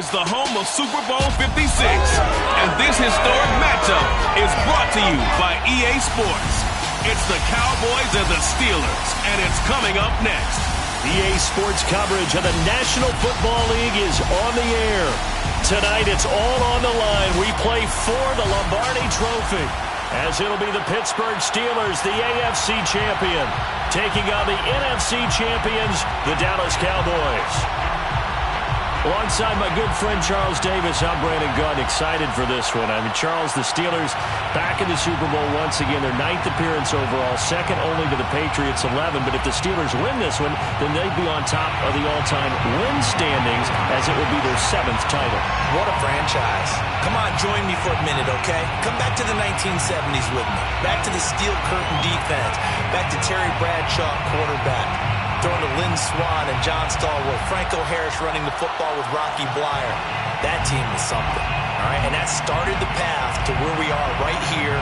is the home of Super Bowl 56. And this historic matchup is brought to you by EA Sports. It's the Cowboys and the Steelers, and it's coming up next. EA Sports coverage of the National Football League is on the air. Tonight, it's all on the line. We play for the Lombardi Trophy, as it'll be the Pittsburgh Steelers, the AFC champion, taking on the NFC champions, the Dallas Cowboys. Alongside my good friend Charles Davis, I'm Brandon Gunn, excited for this one. I mean, Charles, the Steelers back in the Super Bowl once again, their 9th appearance overall, second only to the Patriots' 11. But if the Steelers win this one, then they'd be on top of the all-time win standings, as it would be their 7th title. What a franchise. Come on, join me for a minute, okay? Come back to the 1970s with me. Back to the steel curtain defense. Back to Terry Bradshaw, quarterback. Throwing to Lynn Swann and John Stallworth. Franco Harris running the football with Rocky Bleier. That team was something, all right? And that started the path to where we are right here,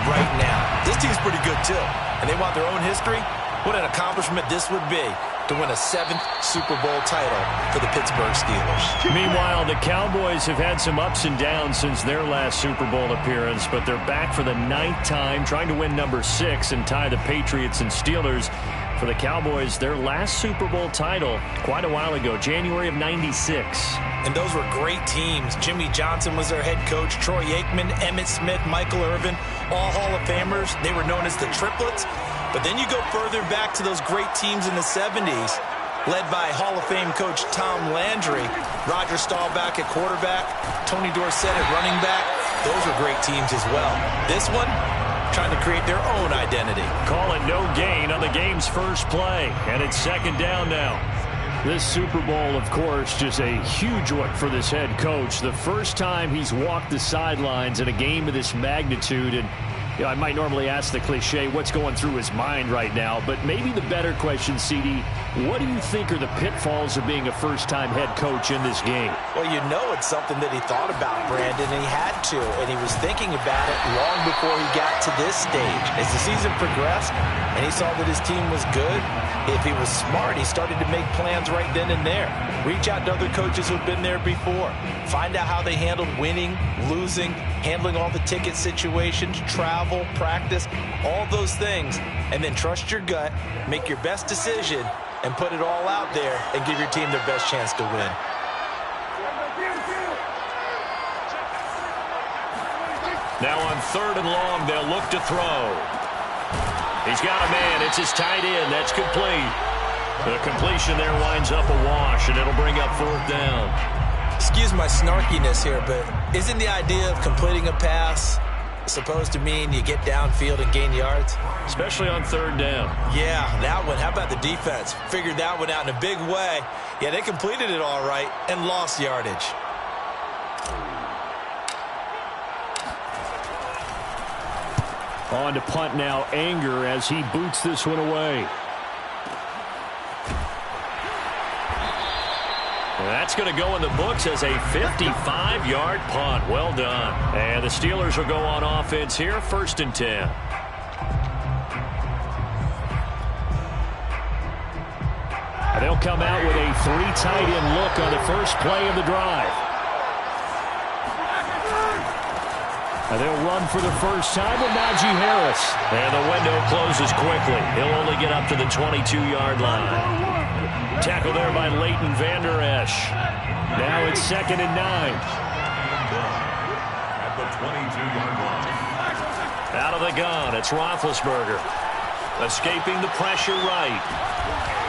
right now. This team's pretty good, too. And they want their own history. What an accomplishment this would be to win a 7th Super Bowl title for the Pittsburgh Steelers. Meanwhile, the Cowboys have had some ups and downs since their last Super Bowl appearance, but they're back for the 9th time, trying to win number 6 and tie the Patriots and Steelers. For the Cowboys, their last Super Bowl title quite a while ago, January of '96. And those were great teams. Jimmy Johnson was their head coach. Troy Aikman, Emmitt Smith, Michael Irvin, all Hall of Famers. They were known as the Triplets. But then you go further back to those great teams in the 70s, led by Hall of Fame coach Tom Landry, Roger Staubach at quarterback, Tony Dorsett at running back. Those were great teams as well. This one, trying to create their own identity. Call it no gain on the game's first play, and it's 2nd down now. This Super Bowl, of course, just a huge one for this head coach. The first time he's walked the sidelines in a game of this magnitude, and you know, I might normally ask the cliche, what's going through his mind right now? But maybe the better question, CD, what do you think are the pitfalls of being a first-time head coach in this game? Well, you know it's something that he thought about, Brandon, and he had to. And he was thinking about it long before he got to this stage. As the season progressed and he saw that his team was good, if he was smart, he started to make plans right then and there. Reach out to other coaches who've been there before. Find out how they handled winning, losing, handling all the ticket situations, travel, practice, all those things. And then trust your gut, make your best decision, and put it all out there and give your team their best chance to win. Now on 3rd and long, they'll look to throw. He's got a man. It's his tight end. That's complete. The completion there winds up a wash, and it'll bring up 4th down. Excuse my snarkiness here, but isn't the idea of completing a pass supposed to mean you get downfield and gain yards? Especially on 3rd down. Yeah, that one. How about the defense? Figured that one out in a big way. Yeah, they completed it all right and lost yardage. On to punt now, Anger, as he boots this one away. That's going to go in the books as a 55-yard punt. Well done. And the Steelers will go on offense here, 1st and 10. They'll come out with a 3 tight end look on the first play of the drive. And they'll run for the first time with Najee Harris. And the window closes quickly. He'll only get up to the 22-yard line. Tackle there by Leighton Vander Esch. Now it's 2nd and 9. At the 22-yard line. Out of the gun, it's Roethlisberger. Escaping the pressure right.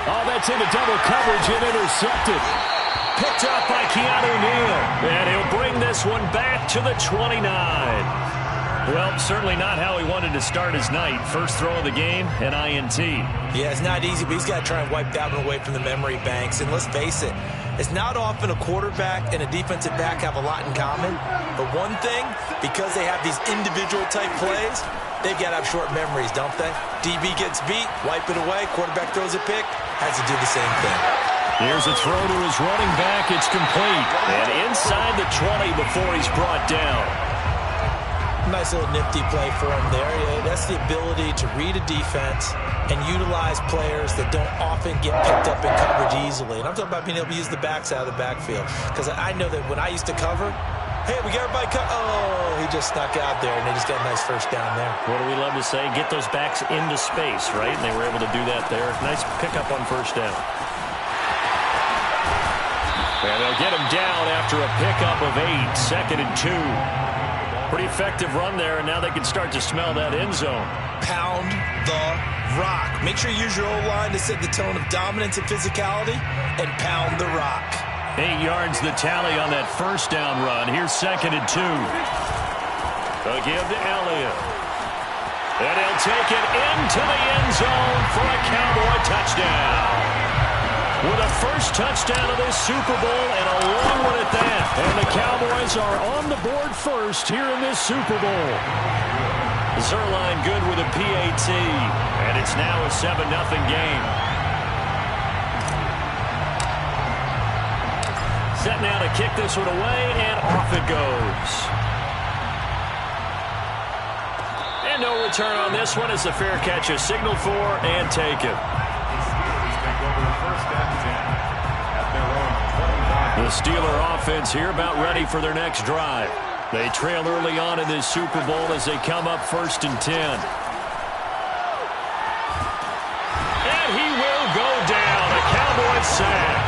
Oh, that's into double coverage and intercepted. Picked up by Keanu Neal. And he'll bring this one back to the 29. Well, certainly not how he wanted to start his night. First throw of the game, an INT. Yeah, it's not easy, but he's got to try and wipe that one away from the memory banks. And let's face it, it's not often a quarterback and a defensive back have a lot in common. But one thing, because they have these individual type plays, they've got to have short memories, don't they? DB gets beat, wipe it away, quarterback throws a pick, has to do the same thing. Here's a throw to his running back. It's complete. And inside the 20 before he's brought down. Nice little nifty play for him there. Yeah, that's the ability to read a defense and utilize players that don't often get picked up in coverage easily. And I'm talking about being able to use the backside of the backfield. Because I know that when I used to cover, hey, we got everybody oh, he just snuck out there, and they just got a nice first down there. What do we love to say? Get those backs into space, right? And they were able to do that there. Nice pickup on first down. And they'll get him down after a pickup of 8, 2nd and 2. Pretty effective run there, and now they can start to smell that end zone. Pound the rock. Make sure you use your O-line to set the tone of dominance and physicality, and pound the rock. 8 yards the tally on that first down run. Here's 2nd and 2. They'll give to Elliott. And he'll take it into the end zone for a Cowboy touchdown. With a first touchdown of this Super Bowl and a long one at that. And the Cowboys are on the board first here in this Super Bowl. Zuerlein good with a PAT. And it's now a 7-0 game. Set now to kick this one away, and off it goes. And no return on this one as the fair catch is signaled for and taken. The Steeler offense here about ready for their next drive. They trail early on in this Super Bowl as they come up 1st and 10. And he will go down. A Cowboys sack.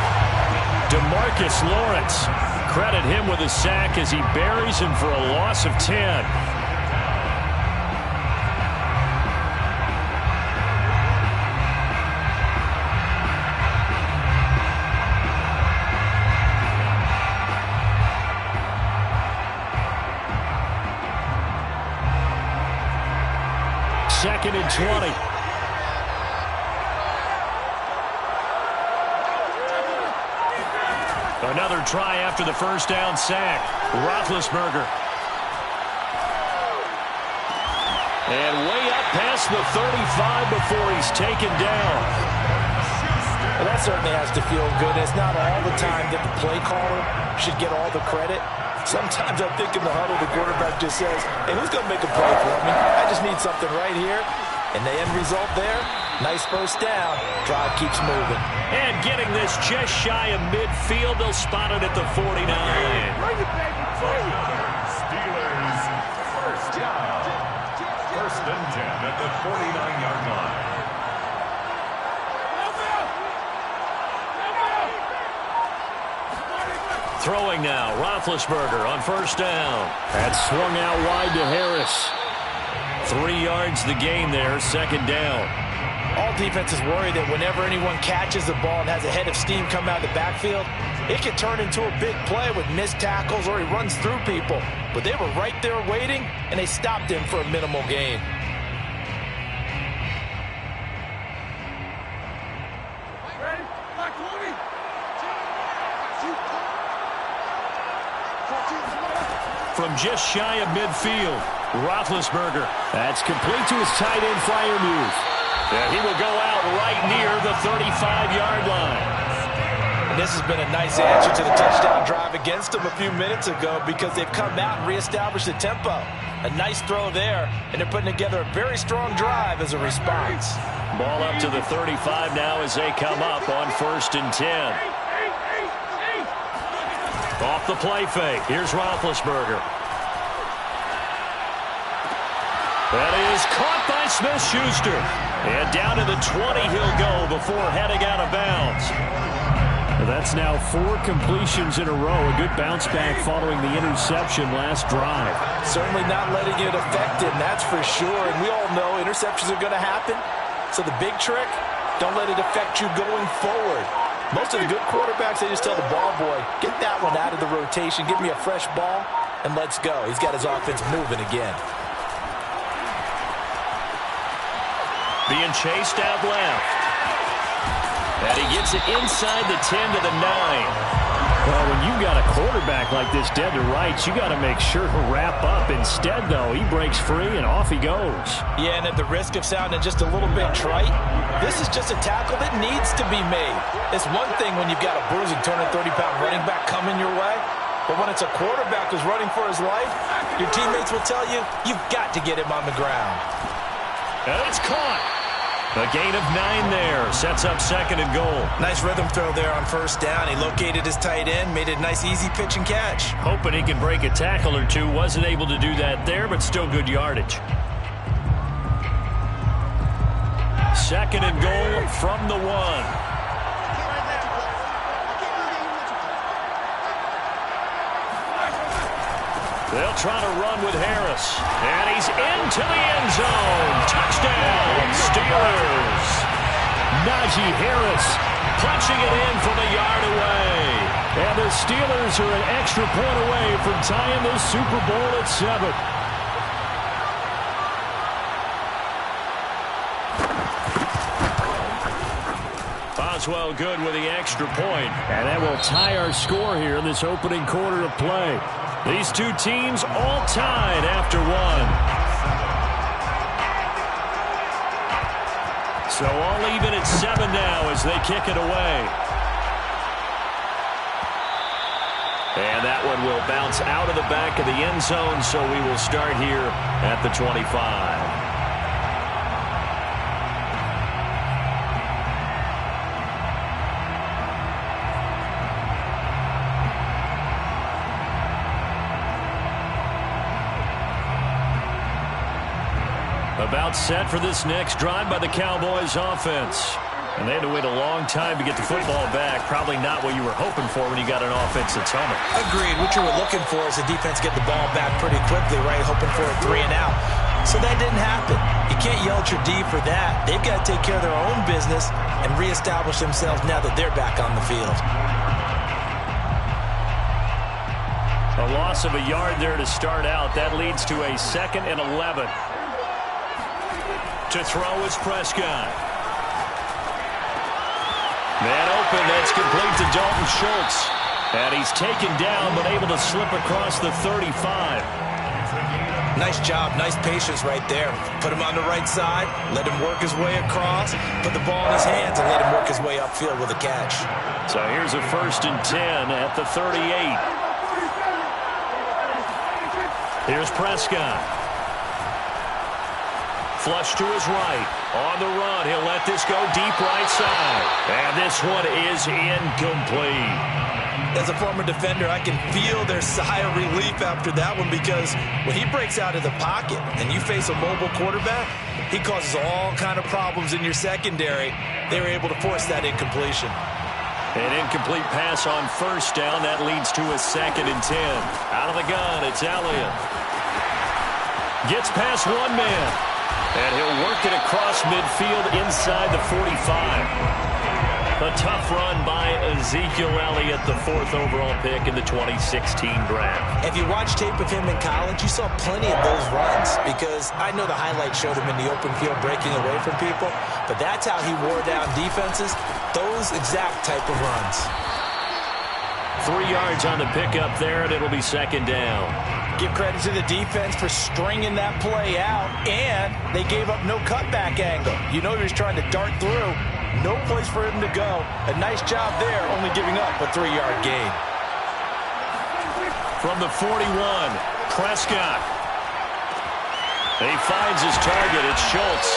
DeMarcus Lawrence. Credit him with a sack as he buries him for a loss of 10. Second and 20. Another try after the first down sack. Roethlisberger. And way up past the 35 before he's taken down. Well, that certainly has to feel good. It's not all the time that the play caller should get all the credit. Sometimes I think in the huddle, the quarterback just says, hey, who's going to make a play for me? I just need something right here. And the end result there, nice first down. Drive keeps moving. And getting this just shy of midfield, they'll spot it at the 49. Steelers first down. 1st and 10 at the 49-yard line. Throwing now, Roethlisberger on first down. That's swung out wide to Harris. 3 yards the gain there, 2nd down. All defenses worry that whenever anyone catches the ball and has a head of steam come out of the backfield, it can turn into a big play with missed tackles or he runs through people. But they were right there waiting, and they stopped him for a minimal gain. From just shy of midfield, Roethlisberger. That's complete to his tight end Freiermuth. And he will go out right near the 35-yard line. And this has been a nice answer to the touchdown drive against them a few minutes ago because they've come out and reestablished the tempo. A nice throw there, and they're putting together a very strong drive as a response. Ball up to the 35 now as they come up on 1st and 10. Off the play fake. Here's Roethlisberger. That is caught by Smith-Schuster. And down to the 20 he'll go before heading out of bounds. That's now 4 completions in a row. A good bounce back following the interception last drive. Certainly not letting it affect him, that's for sure. And we all know interceptions are going to happen. So the big trick, don't let it affect you going forward. Most of the good quarterbacks, they just tell the ball boy, get that one out of the rotation, give me a fresh ball, and let's go. He's got his offense moving again. Being chased out left. And he gets it inside the 10 to the 9. Well, when you've got a quarterback like this dead to rights, you got to make sure to wrap up. Instead, though, he breaks free and off he goes. Yeah, and at the risk of sounding just a little bit trite, this is just a tackle that needs to be made. It's one thing when you've got a bruising 230-pound running back coming your way. But when it's a quarterback who's running for his life, your teammates will tell you, you've got to get him on the ground. And it's caught. A gain of 9 there. Sets up 2nd and goal. Nice rhythm throw there on 1st down. He located his tight end, made it a nice, easy pitch and catch. Hoping he can break a tackle or two. Wasn't able to do that there, but still good yardage. 2nd and goal from the 1. They'll try to run with Harris. And he's into the end zone. Touchdown, Steelers. Najee Harris punching it in from a yard away. And the Steelers are an extra point away from tying this Super Bowl at 7. Boswell good with the extra point. And that will tie our score here in this opening quarter of play. These two teams all tied after 1. So all even at 7 now as they kick it away. And that one will bounce out of the back of the end zone, so we will start here at the 25. About set for this next drive by the Cowboys offense. And they had to wait a long time to get the football back. Probably not what you were hoping for when you got an offense that's humming. Agreed. What you were looking for is the defense get the ball back pretty quickly, right? Hoping for a 3 and out. So that didn't happen. You can't yell at your D for that. They've got to take care of their own business and reestablish themselves now that they're back on the field. A loss of a yard there to start out. That leads to a 2nd and 11. To throw is Prescott. Man open, that's complete to Dalton Schultz. And he's taken down, but able to slip across the 35. Nice job, nice patience right there. Put him on the right side, let him work his way across, put the ball in his hands, and let him work his way upfield with a catch. So here's a 1st and 10 at the 38. Here's Prescott. Flush to his right. On the run, he'll let this go deep right side. And this one is incomplete. As a former defender, I can feel their sigh of relief after that one, because when he breaks out of the pocket and you face a mobile quarterback, he causes all kind of problems in your secondary. They were able to force that incompletion. An incomplete pass on 1st down. That leads to a 2nd and 10. Out of the gun, it's Elliott. Gets past one man. And he'll work it across midfield inside the 45. A tough run by Ezekiel Elliott, the 4th overall pick in the 2016 draft. If you watch tape of him in college, you saw plenty of those runs, because I know the highlights showed him in the open field breaking away from people, but that's how he wore down defenses, those exact type of runs. 3 yards on the pickup there, and it'll be 2nd down. Give credit to the defense for stringing that play out, and they gave up no cutback angle. You know he was trying to dart through. No place for him to go. A nice job there, only giving up a 3-yard gain. From the 41, Prescott. He finds his target. It's Schultz.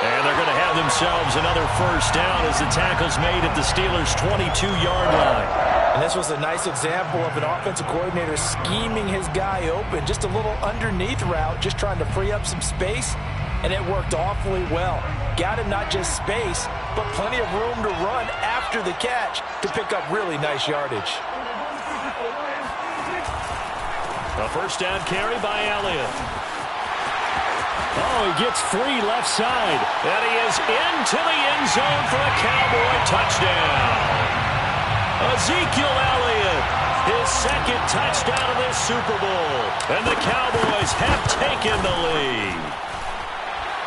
And they're going to have themselves another 1st down as the tackle's made at the Steelers' 22-yard line. And this was a nice example of an offensive coordinator scheming his guy open. Just a little underneath route, just trying to free up some space, and it worked awfully well. Got him not just space, but plenty of room to run after the catch to pick up really nice yardage. A 1st down carry by Elliott. Oh, he gets free left side. And he is into the end zone for a Cowboy touchdown. Ezekiel Elliott, his 2nd touchdown of this Super Bowl. And the Cowboys have taken the lead.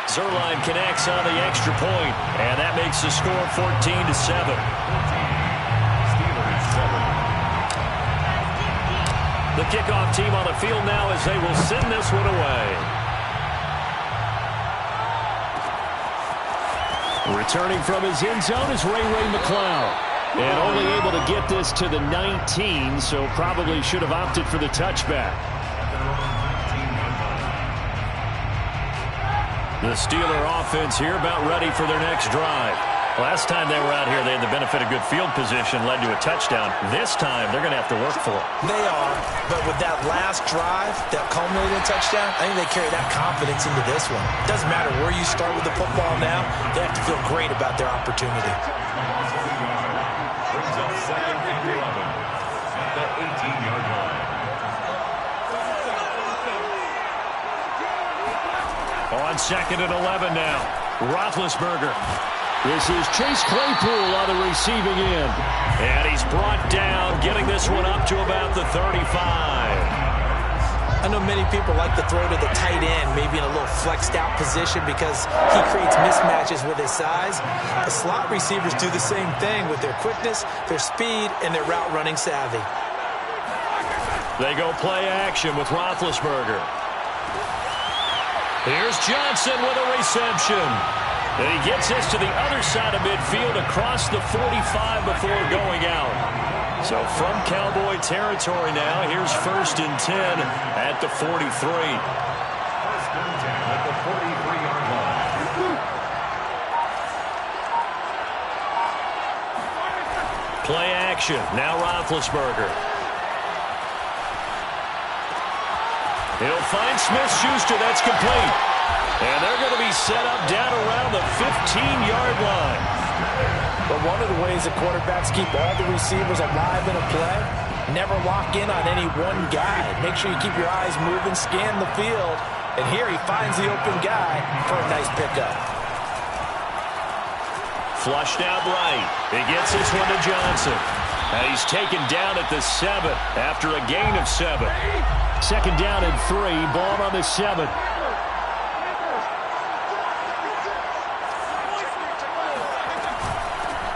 Zuerlein connects on the extra point, and that makes the score 14-7. The kickoff team on the field now as they will send this one away. Returning from his end zone is Ray McCloud. And only able to get this to the 19, so probably should have opted for the touchback. The Steeler offense here about ready for their next drive. Last time they were out here, they had the benefit of good field position, led to a touchdown. This time, they're going to have to work for it. They are, but with that last drive that culminated in a touchdown, I think they carry that confidence into this one. Doesn't matter where you start with the football now, they have to feel great about their opportunity. Brings up 2nd and 11 at the 18-yard line. On 2nd and 11 now, Roethlisberger. This is Chase Claypool on the receiving end. And he's brought down, getting this one up to about the 35. I know many people like to throw to the tight end, maybe in a little flexed out position because he creates mismatches with his size. The slot receivers do the same thing with their quickness, their speed, and their route running savvy. They go play action with Roethlisberger. Here's Johnson with a reception. And he gets this to the other side of midfield across the 45 before going out. So from Cowboy territory now, here's 1st and 10 at the 43. 1st and 10 at the 43-yard line. Play action. Now Roethlisberger. He'll find Smith-Schuster. That's complete. And they're going to be set up down around the 15-yard line. But one of the ways that quarterbacks keep all the receivers alive in a play, never lock in on any one guy. Make sure you keep your eyes moving, scan the field. And here he finds the open guy for a nice pickup. Flushed out right. He gets this one to Johnson. And he's taken down at the 7 after a gain of 7. 2nd down and 3. Ball on the 7.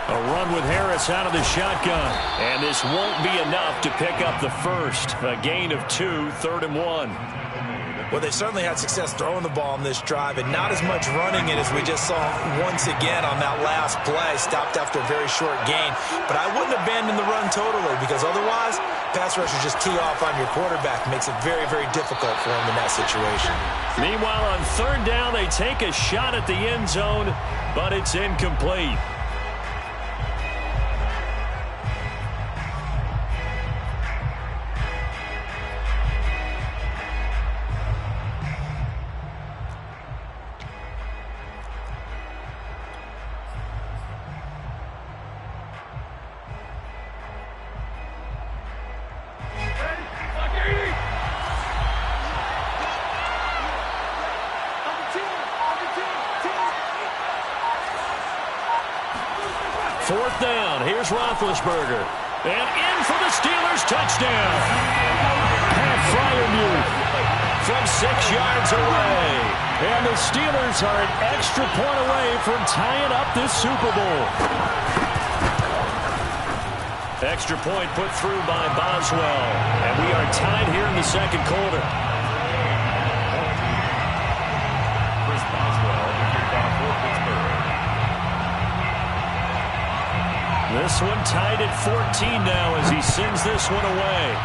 A run with Harris out of the shotgun. And this won't be enough to pick up the first. A gain of 2, 3rd and 1. Well, they certainly had success throwing the ball on this drive, and not as much running it as we just saw once again on that last play. Stopped after a very short gain. But I wouldn't abandon the run totally, because otherwise, pass rushers just tee off on your quarterback. Makes it very, very difficult for him in that situation. Meanwhile, on 3rd down, they take a shot at the end zone, but it's incomplete. Fourth down. Here's Roethlisberger. And in for the Steelers touchdown. Pat Freiermuth from 6 yards away. And the Steelers are an extra point away from tying up this Super Bowl. Extra point put through by Boswell. And we are tied here in the 2nd quarter. Chris Boswell to kick off for Pittsburgh. This one tied at 14 now as he sends this one away.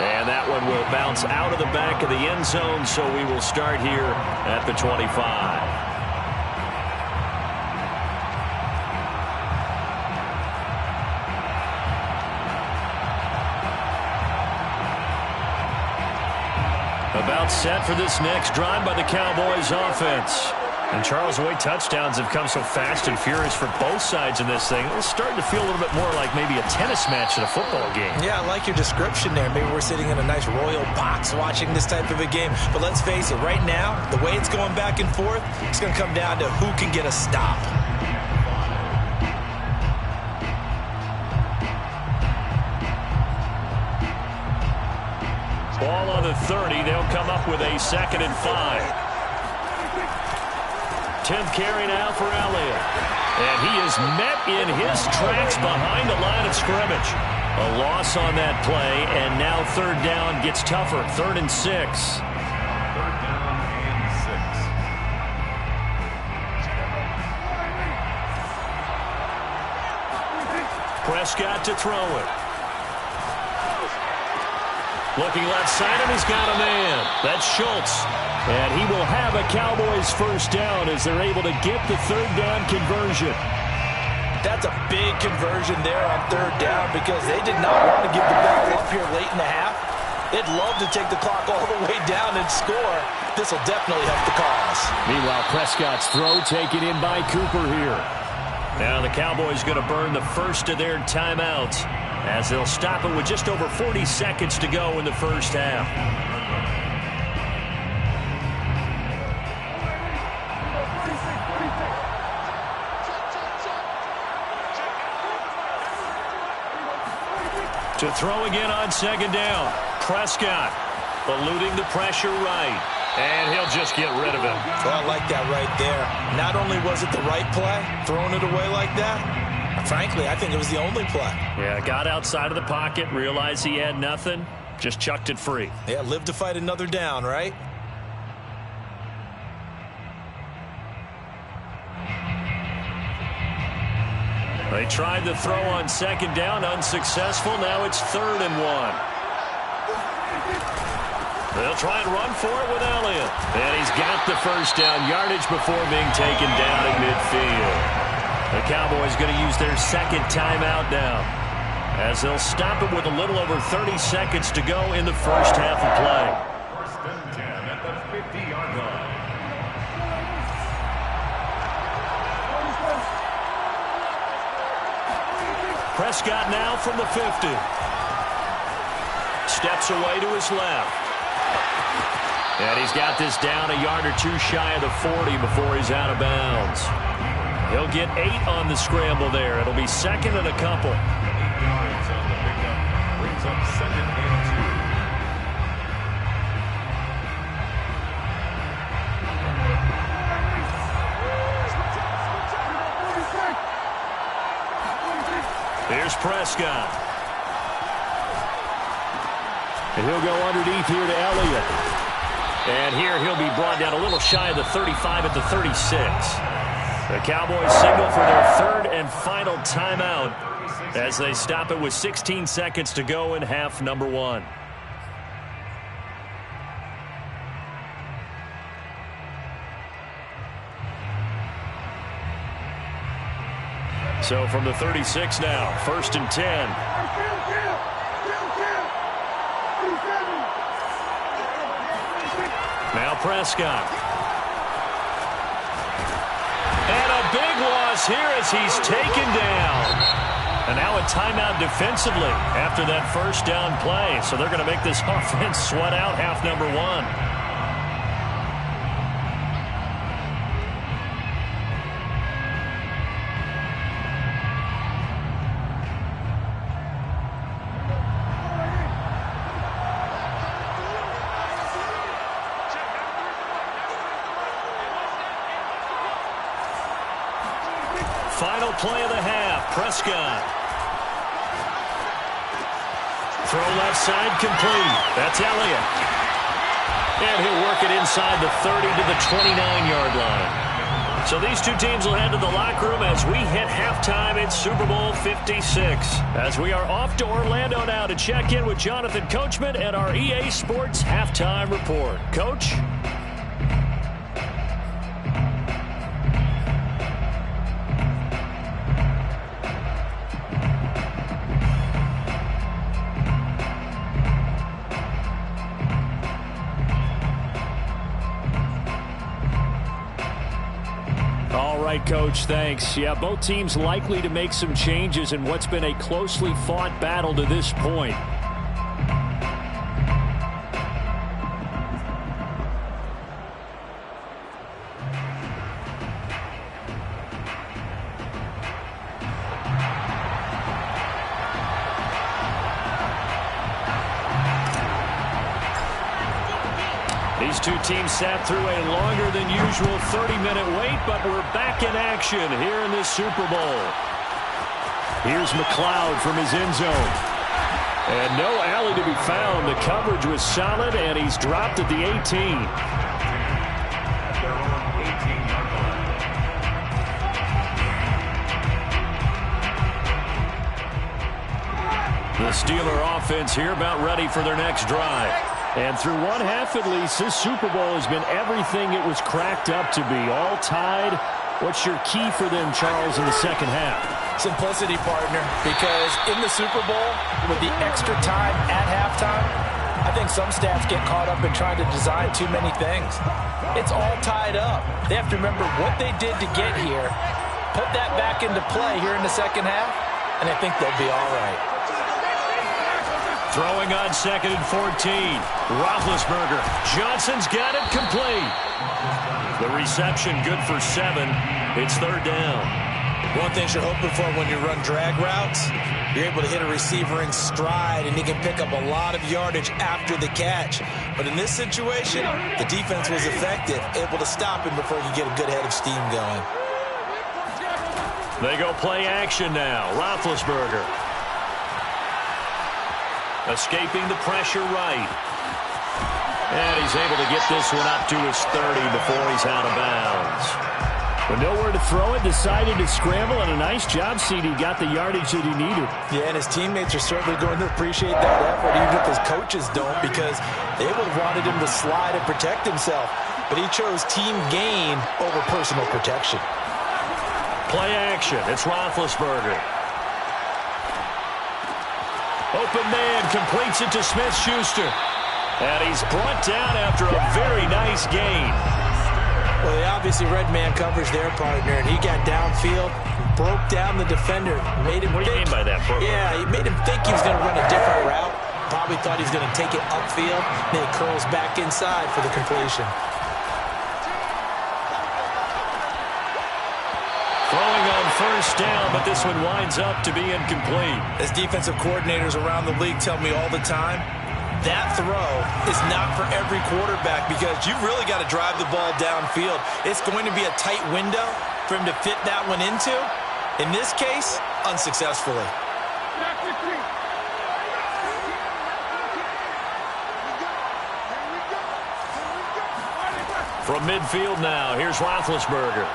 And that one will bounce out of the back of the end zone, so we will start here at the 25. About set for this next drive by the Cowboys offense. And Charles, the way touchdowns have come so fast and furious for both sides in this thing, it's starting to feel a little bit more like maybe a tennis match at a football game. Yeah, I like your description there. Maybe we're sitting in a nice royal box watching this type of a game. But let's face it, right now, the way it's going back and forth, it's going to come down to who can get a stop. Ball on the 30. They'll come up with a 2nd and 5. 10th carry now for Elliott. And he is met in his tracks behind the line of scrimmage. A loss on that play, and now 3rd down gets tougher. 3rd and 6. 3rd down and 6. Prescott to throw it. Looking left side, and he's got a man. That's Schultz. And he will have a Cowboys first down as they're able to get the third down conversion. That's a big conversion there on third down because they did not want to give the ball up here late in the half. They'd love to take the clock all the way down and score. This will definitely help the cause. Meanwhile, Prescott's throw taken in by Cooper here. Now the Cowboys going to burn the first of their timeouts as they'll stop it with just over 40 seconds to go in the first half. To throw again on second down. Prescott eluding the pressure right. And he'll just get rid of it. Well, I like that right there. Not only was it the right play, throwing it away like that, frankly, I think it was the only play. Yeah, got outside of the pocket, realized he had nothing, just chucked it free. Yeah, live to fight another down, right? They tried the throw on second down, unsuccessful. Now it's 3rd and 1. They'll try and run for it with Elliott. And he's got the first down yardage before being taken down at midfield. The Cowboys going to use their second timeout now as they'll stop it with a little over 30 seconds to go in the first half of play. 1st and 10 at the 50-yard line. Prescott now from the 50. Steps away to his left. And he's got this down a yard or two shy of the 40 before he's out of bounds. He'll get 8 on the scramble there. It'll be 2nd and a couple. 8 yards on the pickup. Brings up 2nd and 2. Here's Prescott. And he'll go underneath here to Elliott. And here he'll be brought down a little shy of the 35 at the 36. The Cowboys signal for their 3rd and final timeout as they stop it with 16 seconds to go in half number 1. So from the 36 now, 1st and 10. Now Prescott. And a big loss here as he's taken down. And now a timeout defensively after that first down play. So they're going to make this offense sweat out half number 1. Final play of the half, Prescott. Throw left side complete. That's Elliott. And he'll work it inside the 30 to the 29-yard line. So these two teams will head to the locker room as we hit halftime in Super Bowl 56. As we are off to Orlando now to check in with Jonathan Coachman and our EA Sports Halftime Report. Coach? Coach, thanks. Yeah, both teams likely to make some changes in what's been a closely fought battle to this point. These two teams sat through a longer than usual 30-minute wait, but we're back in action here in this Super Bowl. Here's McLeod from his end zone. And no alley to be found. The coverage was solid, and he's dropped at the 18. The Steeler offense here about ready for their next drive. And through one half at least, this Super Bowl has been everything it was cracked up to be. All tied. What's your key for them, Charles, in the second half? Simplicity, partner, because in the Super Bowl, with the extra time at halftime, I think some staffs get caught up in trying to design too many things. It's all tied up. They have to remember what they did to get here, put that back into play here in the second half, and I think they'll be all right. Throwing on 2nd and 14. Roethlisberger. Johnson's got it complete. The reception good for 7. It's 3rd down. One thing you're hoping for when you run drag routes, you're able to hit a receiver in stride, and he can pick up a lot of yardage after the catch. But in this situation, the defense was effective, able to stop him before he could get a good head of steam going. They go play action now. Roethlisberger. Escaping the pressure right. And he's able to get this one up to his 30 before he's out of bounds. But nowhere to throw it, decided to scramble, and a nice job, CD. Got the yardage that he needed. Yeah, and his teammates are certainly going to appreciate that effort, even if his coaches don't, because they would have wanted him to slide and protect himself. But he chose team gain over personal protection. Play action. It's Roethlisberger. Open man completes it to Smith-Schuster. And he's brought down after a very nice gain. Well, they obviously read man coverage there, partner, and he got downfield, broke down the defender, made him What do you mean by that, Brooke? Yeah, he made him think he was going to run a different route. Probably thought he was going to take it upfield. Then he curls back inside for the completion. Throwing on 1st down, but this one winds up to be incomplete. As defensive coordinators around the league tell me all the time, that throw is not for every quarterback because you've really got to drive the ball downfield. It's going to be a tight window for him to fit that one into. In this case, unsuccessfully. From midfield now, here's Roethlisberger.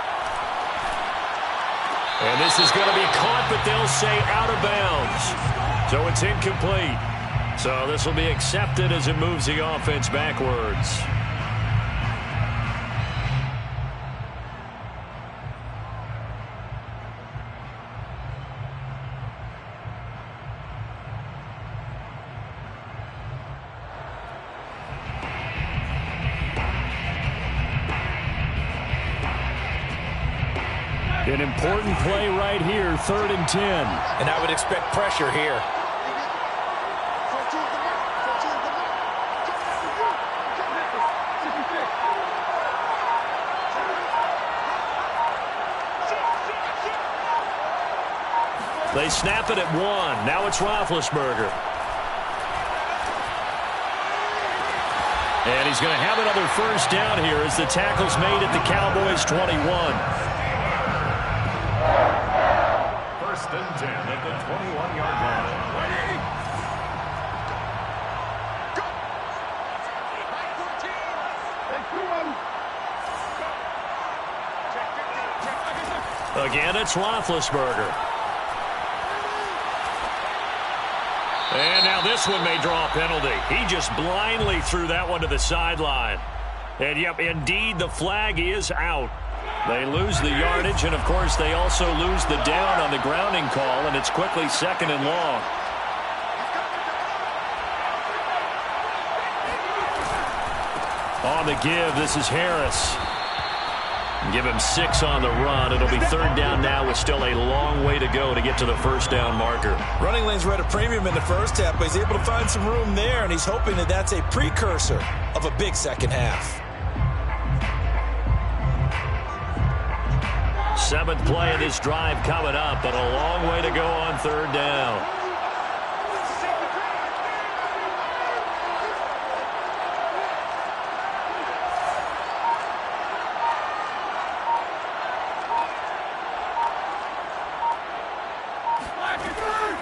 And this is going to be caught, but they'll say out of bounds. So it's incomplete. So this will be accepted as it moves the offense backwards. An important play right here, 3rd and 10. And I would expect pressure here. They snap it at 1. Now it's Roethlisberger. And he's going to have another 1st down here as the tackle's made at the Cowboys' 21. 1st and 10 at the 21-yard line. Again, it's Roethlisberger. And now this one may draw a penalty. He just blindly threw that one to the sideline. And, yep, indeed, the flag is out. They lose the yardage, and, of course, they also lose the down on the grounding call, and it's quickly 2nd and long. On the give, this is Harris. Give him 6 on the run. It'll be 3rd down now with still a long way to go to get to the 1st down marker. Running lanes were at a premium in the first half, but he's able to find some room there, and he's hoping that that's a precursor of a big second half. 7th play of this drive coming up, but a long way to go on 3rd down.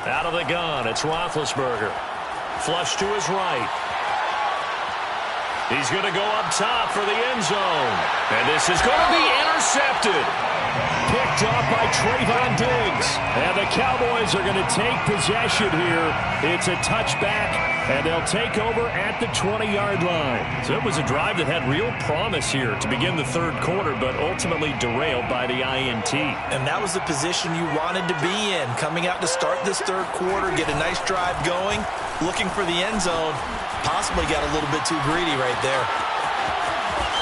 Out of the gun, it's Roethlisberger. Flush to his right. He's going to go up top for the end zone. And this is going to be intercepted. Picked up by Trayvon Diggs. And the Cowboys are going to take possession here. It's a touchback, and they'll take over at the 20-yard line. So it was a drive that had real promise here to begin the third quarter, but ultimately derailed by the INT. And that was the position you wanted to be in. Coming out to start this third quarter, get a nice drive going, looking for the end zone. Possibly got a little bit too greedy right there.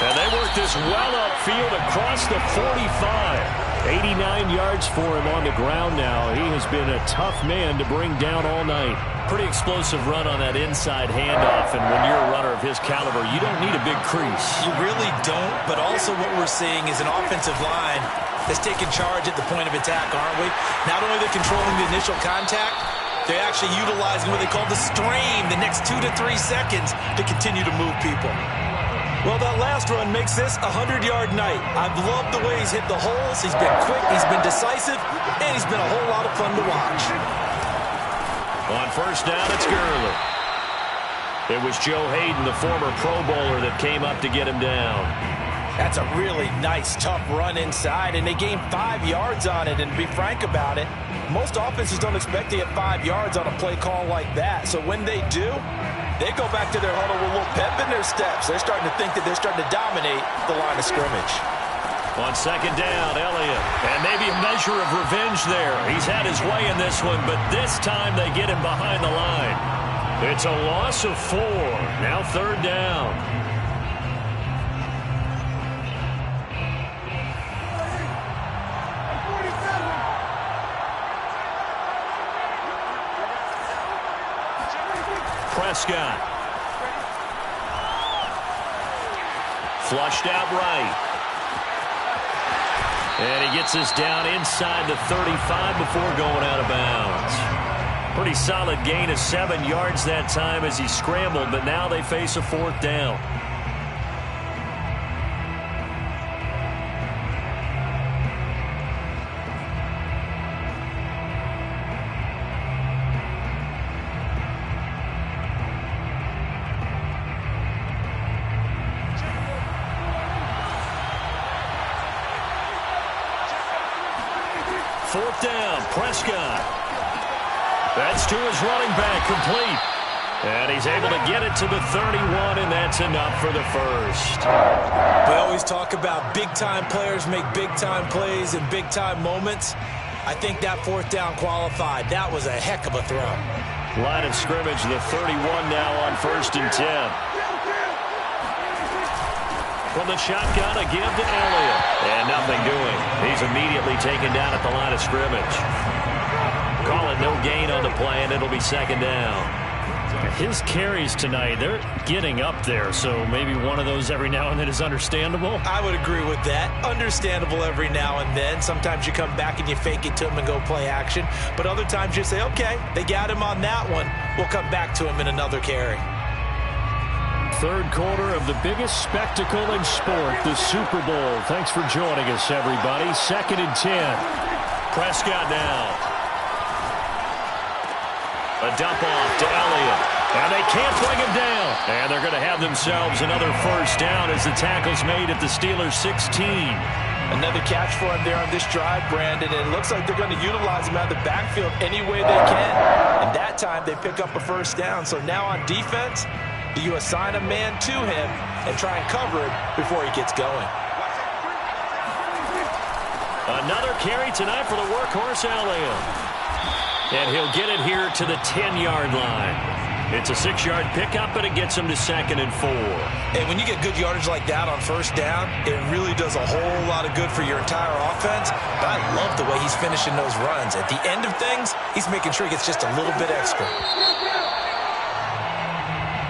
And they work this well upfield across the 45. 89 yards for him on the ground now. He has been a tough man to bring down all night. Pretty explosive run on that inside handoff, and when you're a runner of his caliber, you don't need a big crease. You really don't, but also what we're seeing is an offensive line that's taking charge at the point of attack, aren't we? Not only are they controlling the initial contact, they're actually utilizing what they call the stream, the next 2 to 3 seconds, to continue to move people. Well, that last run makes this a 100-yard night. I've loved the way he's hit the holes. He's been quick, he's been decisive, and he's been a whole lot of fun to watch. On first down, it's Gurley. It was Joe Hayden, the former Pro Bowler, that came up to get him down. That's a really nice, tough run inside, and they gained 5 yards on it. And to be frank about it, most offenses don't expect to get 5 yards on a play call like that. So when they do, they go back to their huddle with a little pep in their steps. They're starting to think that they're starting to dominate the line of scrimmage. On second down, Elliott. And maybe a measure of revenge there. He's had his way in this one, but this time they get him behind the line. It's a loss of 4. Now third down. Prescott. Flushed out right. And he gets us down inside the 35 before going out of bounds. Pretty solid gain of 7 yards that time as he scrambled, but now they face a fourth down. Fourth down, Prescott. That's to his running back, complete. And he's able to get it to the 31, and that's enough for the first. We always talk about big-time players make big-time plays in big-time moments. I think that fourth down qualified. That was a heck of a throw. Line of scrimmage, the 31 now on 1st and 10. From the shotgun, a give to Elliott. And nothing doing. He's immediately taken down at the line of scrimmage. Call it no gain on the play, and it'll be second down. His carries tonight, they're getting up there, so maybe one of those every now and then is understandable. I would agree with that. Understandable every now and then. Sometimes you come back and you fake it to him and go play action. But other times you say, okay, they got him on that one. We'll come back to him in another carry. Third quarter of the biggest spectacle in sport, the Super Bowl. Thanks for joining us, everybody. 2nd and 10. Prescott now. A dump off to Elliott. And they can't bring him down. And they're going to have themselves another first down as the tackle's made at the Steelers' 16. Another catch for him there on this drive, Brandon. And it looks like they're going to utilize him out of the backfield any way they can. And that time they pick up a first down. So now on defense, do you assign a man to him and try and cover it before he gets going? Another carry tonight for the workhorse, Elliott. And he'll get it here to the 10-yard line. It's a 6-yard pickup, but it gets him to 2nd and 4. And when you get good yardage like that on first down, it really does a whole lot of good for your entire offense. But I love the way he's finishing those runs. At the end of things, he's making sure he gets just a little bit extra.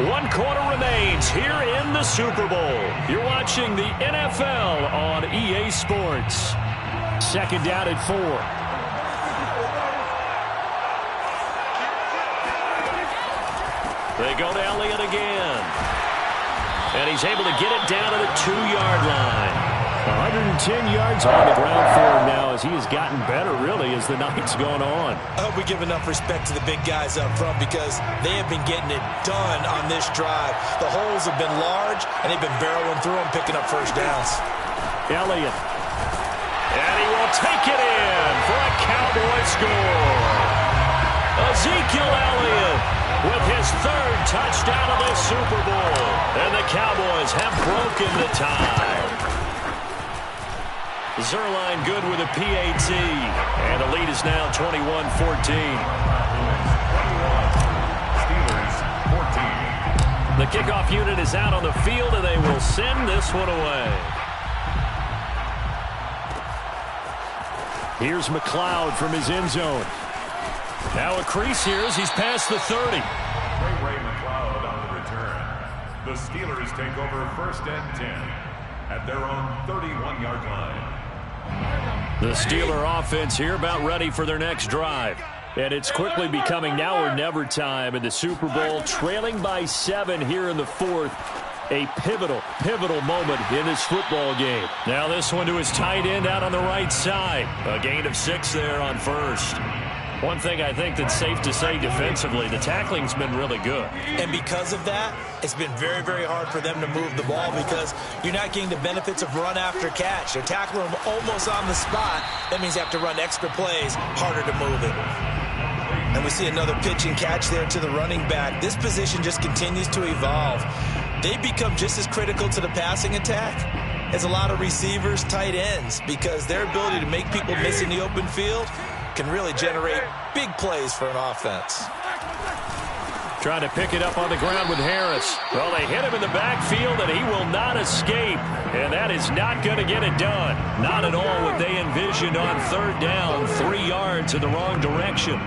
1 quarter remains here in the Super Bowl. You're watching the NFL on EA Sports. 2nd down and 4. They go to Elliott again. And he's able to get it down to the 2-yard line. 110 yards on the ground for him now as he has gotten better, really, as the night's gone on. I hope we give enough respect to the big guys up front because they have been getting it done on this drive. The holes have been large, and they've been barreling through them, picking up first downs. Elliott. And he will take it in for a Cowboy score. Ezekiel Elliott with his third touchdown of the Super Bowl. And the Cowboys have broken the tie. Zuerlein good with a PAT. And the lead is now 21-14. The kickoff unit is out on the field, and they will send this one away. Here's McLeod from his end zone. Now a crease here as he's past the 30. Ray McLeod on the return. The Steelers take over 1st and 10 at their own 31-yard line. The Steeler offense here about ready for their next drive. And it's quickly becoming now or never time in the Super Bowl, trailing by 7 here in the 4th. A pivotal moment in this football game. Now this one to his tight end out on the right side. A gain of 6 there on first. One thing I think that's safe to say defensively, the tackling's been really good. And because of that, it's been very, very hard for them to move the ball because you're not getting the benefits of run after catch. They're tackling them almost on the spot. That means you have to run extra plays, harder to move it. And we see another pitch and catch there to the running back. This position just continues to evolve. They become just as critical to the passing attack as a lot of receivers, tight ends, because their ability to make people miss in the open field can really generate big plays for an offense. Trying to pick it up on the ground with Harris. Well, they hit him in the backfield, and he will not escape. And that is not going to get it done. Not at all what they envisioned on 3rd down. 3 yards in the wrong direction.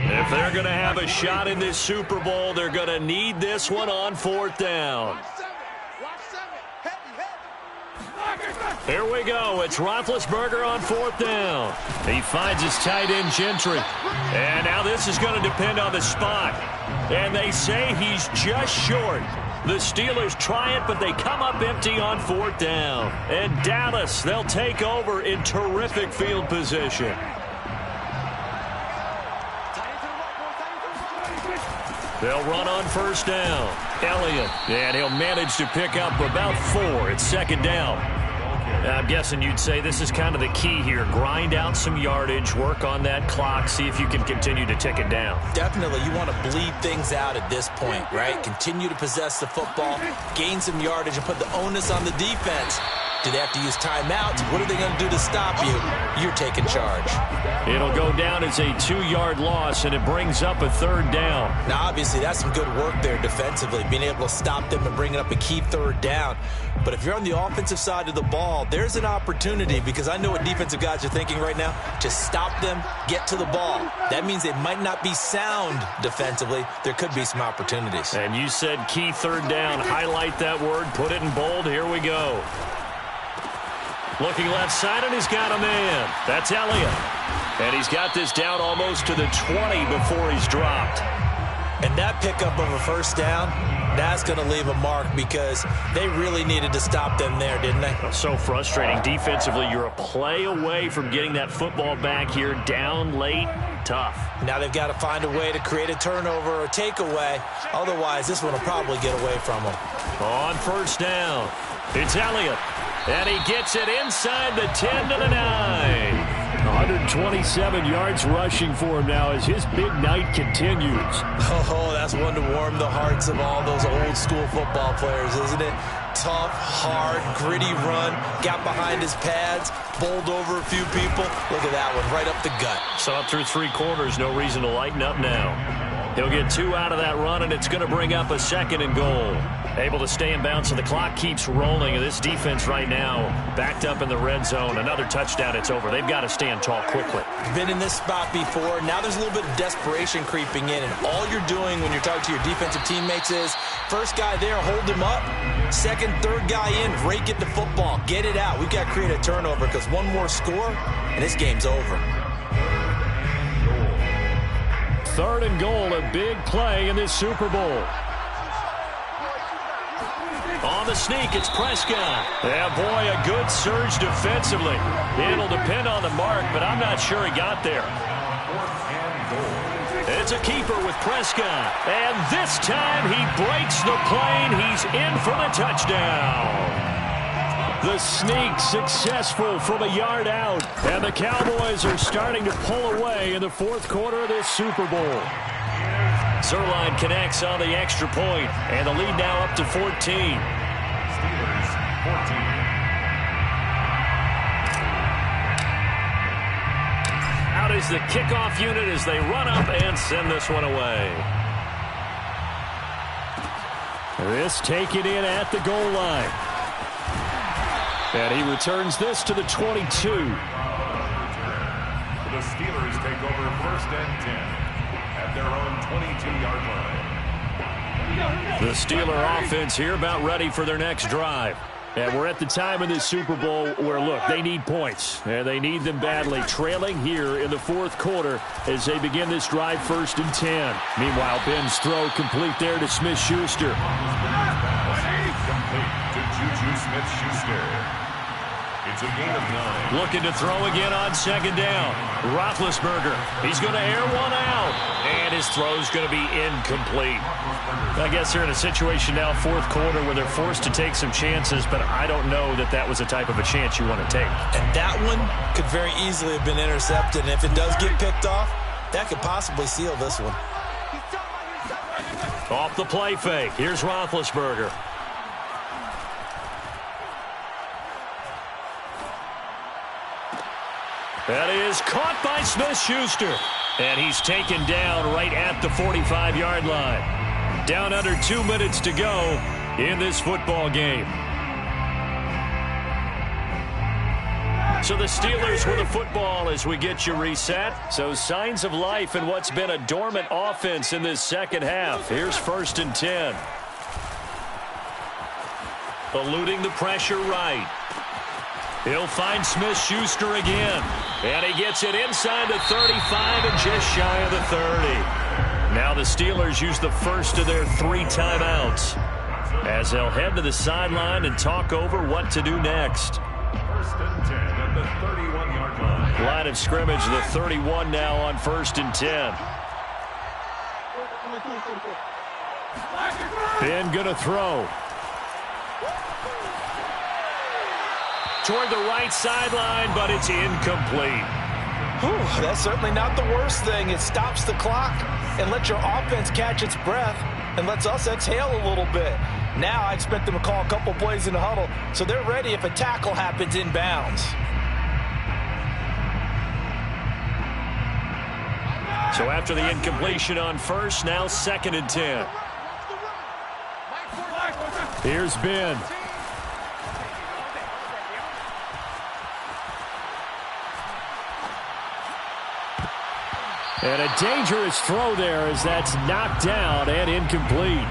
If they're going to have a shot in this Super Bowl, they're going to need this one on 4th down. Here we go. It's Roethlisberger on 4th down. He finds his tight end, Gentry. And now this is going to depend on the spot. And they say he's just short. The Steelers try it, but they come up empty on 4th down. And Dallas, they'll take over in terrific field position. They'll run on 1st down. Elliott, and he'll manage to pick up about 4. It's 2nd down. I'm guessing you'd say this is kind of the key here. Grind out some yardage, work on that clock, see if you can continue to tick it down. Definitely. You want to bleed things out at this point, right? Continue to possess the football, gain some yardage, and put the onus on the defense. Do they have to use timeouts? What are they going to do to stop you? You're taking charge. It'll go down as a 2-yard loss, and it brings up a 3rd down. Now, obviously, that's some good work there defensively, being able to stop them and bringing up a key 3rd down. But if you're on the offensive side of the ball, there's an opportunity, because I know what defensive guys are thinking right now. Just stop them, get to the ball. That means they might not be sound defensively. There could be some opportunities. And you said key 3rd down. Highlight that word. Put it in bold. Here we go. Looking left side, and he's got a man. That's Elliott. And he's got this down almost to the 20 before he's dropped. And that pickup of a 1st down, that's going to leave a mark because they really needed to stop them there, didn't they? So frustrating. Defensively, you're a play away from getting that football back here. Down late, tough. Now they've got to find a way to create a turnover or takeaway. Otherwise, this one will probably get away from them. On 1st down, it's Elliott. And he gets it inside the 10 to the 9. 127 yards rushing for him now as his big night continues. Oh, that's one to warm the hearts of all those old school football players, isn't it? Tough, hard, gritty run. Got behind his pads, bowled over a few people. Look at that one, right up the gut. So up through 3 quarters, no reason to lighten up now. He'll get 2 out of that run, and it's going to bring up a 2nd and goal. Able to stay in bounds, so the clock keeps rolling. This defense right now backed up in the red zone. Another touchdown, it's over. They've got to stand tall quickly. Been in this spot before. Now there's a little bit of desperation creeping in, and all you're doing when you're talking to your defensive teammates is, first guy there, hold him up. 2nd, 3rd guy in, rake it the football. Get it out. We've got to create a turnover because one more score, and this game's over. 3rd and goal, a big play in this Super Bowl. On the sneak, it's Prescott. Yeah, boy, a good surge defensively. It'll depend on the mark, but I'm not sure he got there. It's a keeper with Prescott. And this time he breaks the plane. He's in for the touchdown. The sneak successful from a yard out. And the Cowboys are starting to pull away in the fourth quarter of this Super Bowl. Zuerlein connects on the extra point, and the lead now up to 14. Steelers, 14. Out is the kickoff unit as they run up and send this one away. This taken in at the goal line. And he returns this to the 22. The Steelers take over first and 10 at their own 22-yard line. The Steeler offense here about ready for their next drive. And we're at the time in this Super Bowl where, look, they need points. And they need them badly. Trailing here in the fourth quarter as they begin this drive first and 10. Meanwhile, Ben's throw complete there to Smith-Schuster. Complete to Juju Smith-Schuster. It's a gain of 9. Looking to throw again on second down. Roethlisberger. He's going to air one out. And his throw's going to be incomplete. I guess they're in a situation now, fourth quarter, where they're forced to take some chances, but I don't know that that was the type of a chance you want to take. And that one could very easily have been intercepted. And if it does get picked off, that could possibly seal this one. Off the play fake. Here's Roethlisberger. That is caught by Smith-Schuster. And he's taken down right at the 45-yard line. Down under 2 minutes to go in this football game. So the Steelers with the football as we get you reset. So signs of life in what's been a dormant offense in this second half. Here's first and 10. Eluding the pressure right. He'll find Smith-Schuster again. And he gets it inside the 35 and just shy of the 30. Now the Steelers use the first of their 3 timeouts as they'll head to the sideline and talk over what to do next. First and 10 at the 31-yard line. Line of scrimmage, the 31 now on first and 10. Ben going to throw. Toward the right sideline, but it's incomplete. Whew, that's certainly not the worst thing. It stops the clock and lets your offense catch its breath and lets us exhale a little bit. Now I expect them to call a couple plays in the huddle so they're ready if a tackle happens inbounds. So after the incompletion on first, now second and 10. Here's Ben. And a dangerous throw there as that's knocked down and incomplete.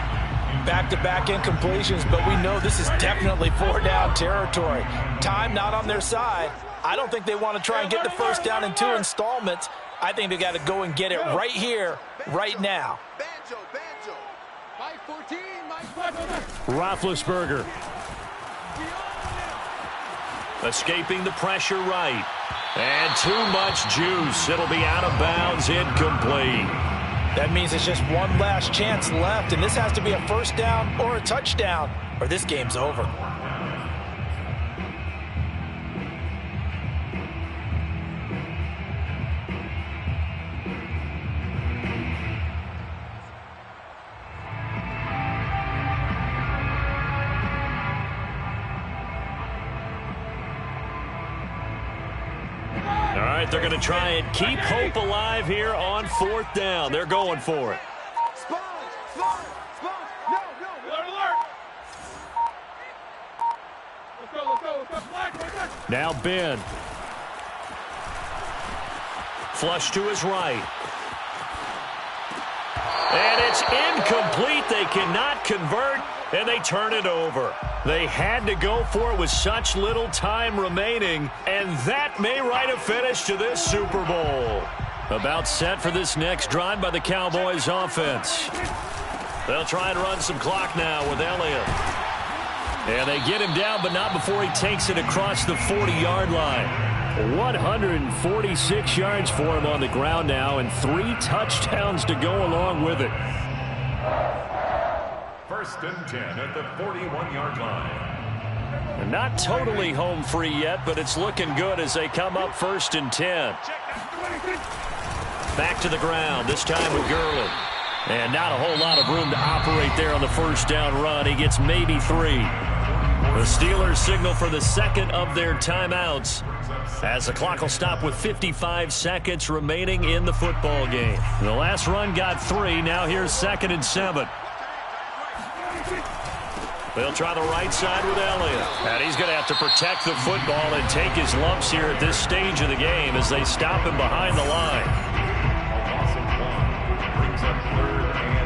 Back-to-back incompletions, but we know this is definitely 4-down territory. Time not on their side. I don't think they want to try and get the first down in 2 installments. I think they got to go and get it right here, right now. Roethlisberger. Escaping the pressure right. And too much juice. It'll be out of bounds, incomplete. That means it's just one last chance left, and this has to be a first down or a touchdown, or this game's over. They're going to try and keep hope alive here on fourth down. They're going for it. Now Ben. Flush to his right. And it's incomplete. They cannot convert, and they turn it over. They had to go for it with such little time remaining, and that may write a finish to this Super Bowl. About set for this next drive by the Cowboys offense. They'll try and run some clock now with Elliott. And they get him down, but not before he takes it across the 40-yard line. 146 yards for him on the ground now, and 3 touchdowns to go along with it. First and 10 at the 41-yard line. They're not totally home free yet, but it's looking good as they come up first and 10. Back to the ground, this time with Gurley. And not a whole lot of room to operate there on the first down run. He gets maybe 3. The Steelers signal for the second of their timeouts as the clock will stop with 55 seconds remaining in the football game. The last run got 3. Now here's 2nd and 7. They'll try the right side with Elliott. And he's going to have to protect the football and take his lumps here at this stage of the game as they stop him behind the line. A loss of 1 brings up 3rd and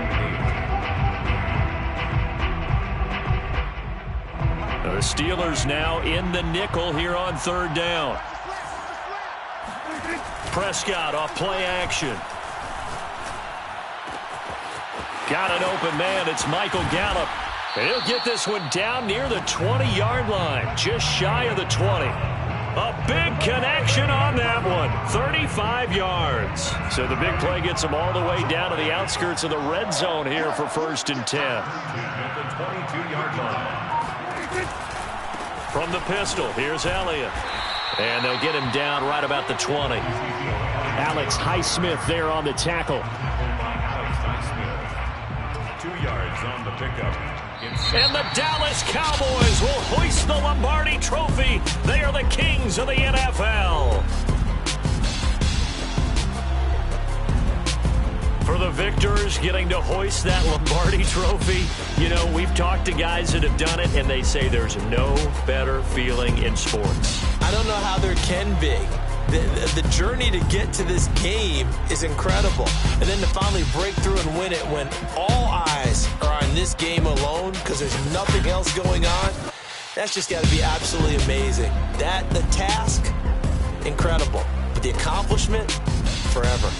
8. The Steelers now in the nickel here on 3rd down. Prescott off play action. Got an open man. It's Michael Gallup. He'll get this one down near the 20-yard line, just shy of the 20. A big connection on that one, 35 yards. So the big play gets them all the way down to the outskirts of the red zone here for 1st and 10. At the 22-yard line. From the pistol, here's Elliott. And they'll get him down right about the 20. Alex Highsmith there on the tackle. Alex Highsmith. 2 yards on the pickup. And the Dallas Cowboys will hoist the Lombardi Trophy. They are the kings of the NFL. For the victors getting to hoist that Lombardi Trophy, you know, we've talked to guys that have done it, and they say there's no better feeling in sports. I don't know how there can be. The journey to get to this game is incredible. And then to finally break through and win it when all eyes are on this game alone because there's nothing else going on, that's just got to be absolutely amazing. The task, incredible. But the accomplishment, forever.